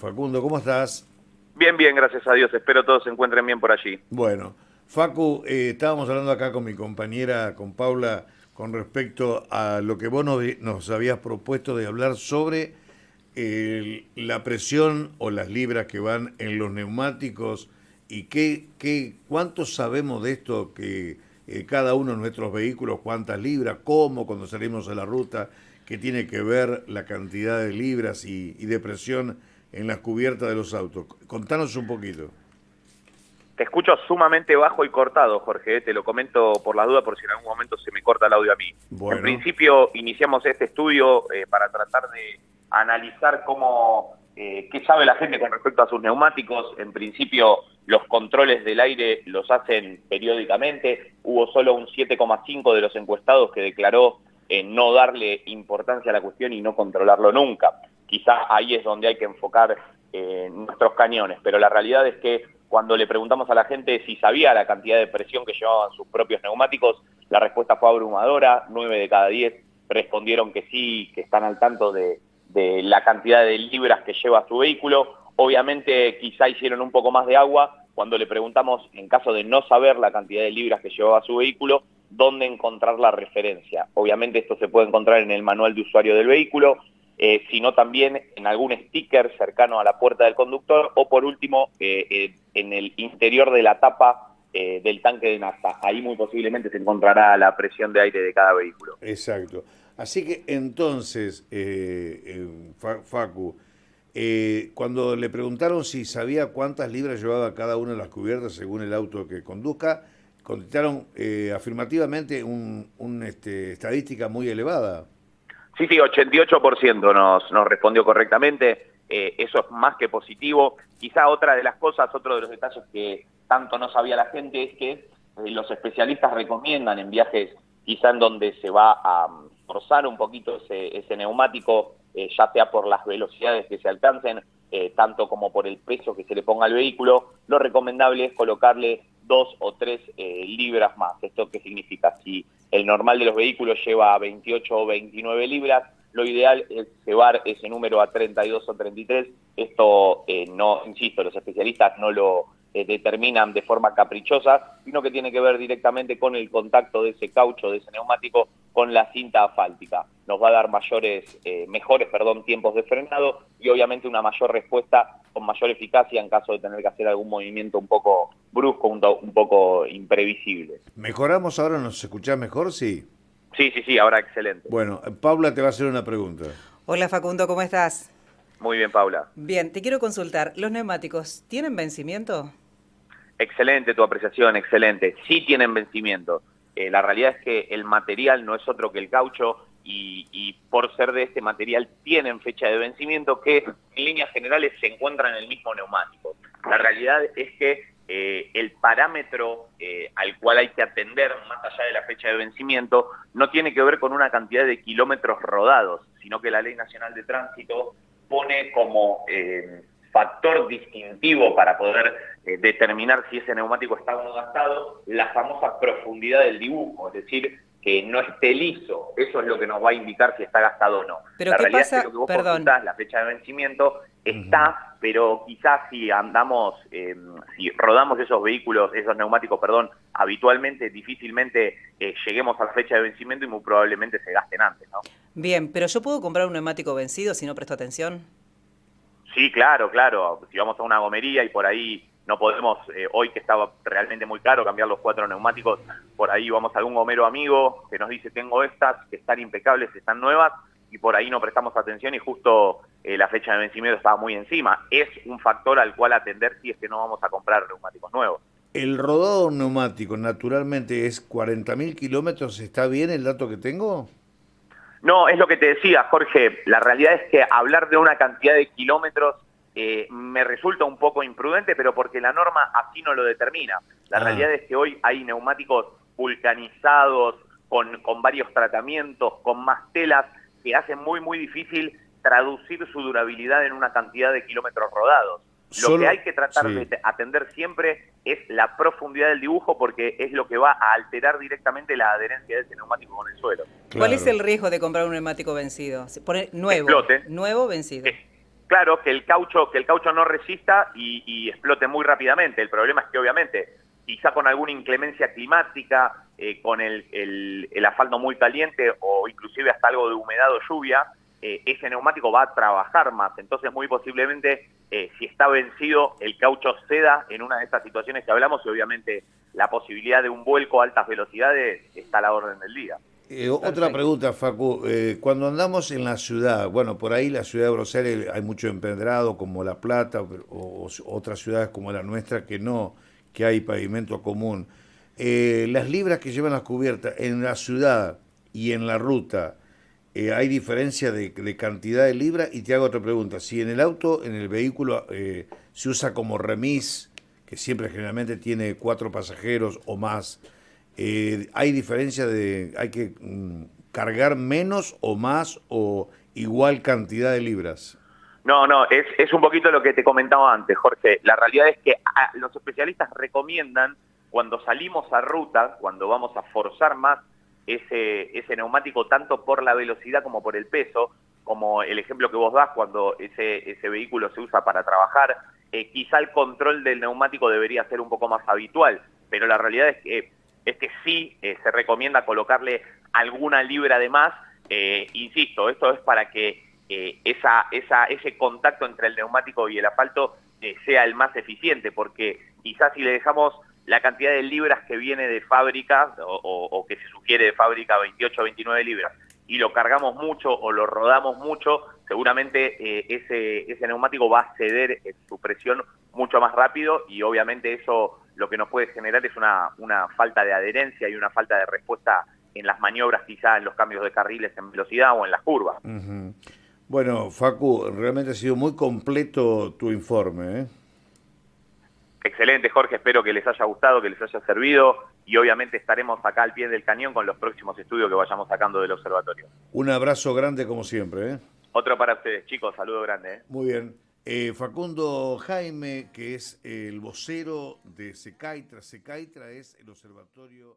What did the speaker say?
Facundo, ¿cómo estás? Bien, bien, gracias a Dios. Espero todos se encuentren bien por allí. Bueno, Facu, estábamos hablando acá con mi compañera, con Paula, con respecto a lo que vos nos habías propuesto de hablar sobre la presión o las libras que van en los neumáticos y cuánto sabemos de esto que cada uno de nuestros vehículos, cuántas libras, cómo cuando salimos a la ruta, qué tiene que ver la cantidad de libras y de presión en las cubiertas de los autos. Contanos un poquito. Te escucho sumamente bajo y cortado, Jorge. Te lo comento por la duda, por si en algún momento se me corta el audio a mí. En Bueno, principio, iniciamos este estudio para tratar de analizar qué sabe la gente con respecto a sus neumáticos. En principio, los controles del aire los hacen periódicamente. Hubo solo un 7,5 de los encuestados que declaró no darle importancia a la cuestión y no controlarlo nunca. Quizás ahí es donde hay que enfocar nuestros cañones, pero la realidad es que cuando le preguntamos a la gente si sabía la cantidad de presión que llevaban sus propios neumáticos, la respuesta fue abrumadora. 9 de cada 10 respondieron que sí, que están al tanto de la cantidad de libras que lleva su vehículo. Obviamente quizá hicieron un poco más de agua cuando le preguntamos, en caso de no saber la cantidad de libras que llevaba su vehículo, dónde encontrar la referencia. Obviamente esto se puede encontrar en el manual de usuario del vehículo, sino también en algún sticker cercano a la puerta del conductor o por último en el interior de la tapa del tanque de nafta. Ahí muy posiblemente se encontrará la presión de aire de cada vehículo. exacto. Así que entonces, Facu, cuando le preguntaron si sabía cuántas libras llevaba cada una de las cubiertas según el auto que conduzca, contestaron afirmativamente estadística muy elevada. Sí, sí, 88% nos respondió correctamente. Eso es más que positivo. Quizá otra de las cosas, otro de los detalles que tanto no sabía la gente es que los especialistas recomiendan en viajes quizá en donde se va a forzar un poquito ese neumático, ya sea por las velocidades que se alcancen, tanto como por el peso que se le ponga al vehículo, lo recomendable es colocarle 2 o 3 libras más. ¿Esto qué significa? Si el normal de los vehículos lleva 28 o 29 libras, lo ideal es llevar ese número a 32 o 33. Esto no, insisto, los especialistas no lo determinan de forma caprichosa, sino que tiene que ver directamente con el contacto de ese caucho, de ese neumático, con la cinta asfáltica. Nos va a dar mejores tiempos de frenado y obviamente una mayor respuesta con mayor eficacia en caso de tener que hacer algún movimiento un poco brusco, un poco imprevisible. ¿Mejoramos ahora? ¿Nos escuchás mejor? Sí. Sí, sí, sí, ahora excelente. Bueno, Paula te va a hacer una pregunta. Hola Facundo, ¿cómo estás? Muy bien, Paula. Bien, te quiero consultar, ¿los neumáticos tienen vencimiento? Excelente tu apreciación, excelente. Sí tienen vencimiento. La realidad es que el material no es otro que el caucho y por ser de este material tienen fecha de vencimiento que en líneas generales se encuentran en el mismo neumático. La realidad es que el parámetro al cual hay que atender más allá de la fecha de vencimiento no tiene que ver con una cantidad de kilómetros rodados, sino que la Ley Nacional de Tránsito pone como factor distintivo para poder determinar si ese neumático está o no gastado la famosa profundidad del dibujo, es decir, que no esté liso. Eso es lo que nos va a indicar si está gastado o no. Pero La ¿qué realidad es que pasa? lo que vos Perdón, consultás, la fecha de vencimiento, está, pero quizás si andamos, si rodamos esos vehículos, esos neumáticos, habitualmente, difícilmente lleguemos a la fecha de vencimiento y muy probablemente se gasten antes, ¿no? bien, pero ¿yo puedo comprar un neumático vencido si no presto atención? Sí, claro, claro. Si vamos a una gomería y por ahí no podemos, hoy que estaba realmente muy caro cambiar los 4 neumáticos, por ahí vamos a algún gomero amigo que nos dice tengo estas, que están impecables, están nuevas, y por ahí no prestamos atención y justo la fecha de vencimiento estaba muy encima. Es un factor al cual atender si es que no vamos a comprar neumáticos nuevos. El rodado neumático naturalmente es 40.000 kilómetros. ¿Está bien el dato que tengo? No, es lo que te decía, Jorge. La realidad es que hablar de una cantidad de kilómetros me resulta un poco imprudente, pero porque la norma así no lo determina. La Ah, realidad es que hoy hay neumáticos vulcanizados, con varios tratamientos, con más telas, que hacen muy, muy difícil traducir su durabilidad en una cantidad de kilómetros rodados. Lo que hay solo, que tratar sí. de atender siempre es la profundidad del dibujo, porque es lo que va a alterar directamente la adherencia de ese neumático con el suelo. ¿Cuál es Claro. el riesgo de comprar un neumático vencido? Que Nuevo, explote, nuevo que, vencido. claro, que el caucho no resista y explote muy rápidamente. El problema es que obviamente, quizá con alguna inclemencia climática, con el asfalto muy caliente o inclusive hasta algo de humedad o lluvia, ese neumático va a trabajar más. Entonces muy posiblemente, si está vencido, el caucho ceda en una de estas situaciones que hablamos y obviamente la posibilidad de un vuelco a altas velocidades está a la orden del día. Otra pregunta, Facu. Cuando andamos en la ciudad, bueno, por ahí la ciudad de Buenos Aires hay mucho empedrado como La Plata o otras ciudades como la nuestra que no, que hay pavimento común. Las libras que llevan las cubiertas en la ciudad y en la ruta, ¿hay diferencia de cantidad de libras? Y te hago otra pregunta. Si en el auto, en el vehículo, se usa como remis, que siempre generalmente tiene 4 pasajeros o más, ¿hay diferencia hay que cargar menos o más o igual cantidad de libras? No, es un poquito lo que te comentaba antes, Jorge. La realidad es que los especialistas recomiendan, cuando salimos a ruta, cuando vamos a forzar más ese neumático, tanto por la velocidad como por el peso, como el ejemplo que vos das, cuando ese vehículo se usa para trabajar, quizá el control del neumático debería ser un poco más habitual, pero la realidad es que sí se recomienda colocarle alguna libra de más. Insisto, esto es para que ese contacto entre el neumático y el asfalto sea el más eficiente, porque quizás si le dejamos la cantidad de libras que viene de fábrica o que se sugiere de fábrica, 28 o 29 libras, y lo cargamos mucho o lo rodamos mucho, seguramente ese neumático va a ceder su presión mucho más rápido y obviamente eso lo que nos puede generar es una falta de adherencia y una falta de respuesta en las maniobras, quizá en los cambios de carriles en velocidad o en las curvas. Ujú. Bueno, Facu, realmente ha sido muy completo tu informe, ¿eh? Excelente, Jorge, espero que les haya gustado, que les haya servido y obviamente estaremos acá al pie del cañón con los próximos estudios que vayamos sacando del observatorio. Un abrazo grande como siempre, ¿eh? Otro para ustedes, chicos, saludo grande. Muy bien. Facundo Jaime, que es el vocero de Secaitra. Secaitra es el observatorio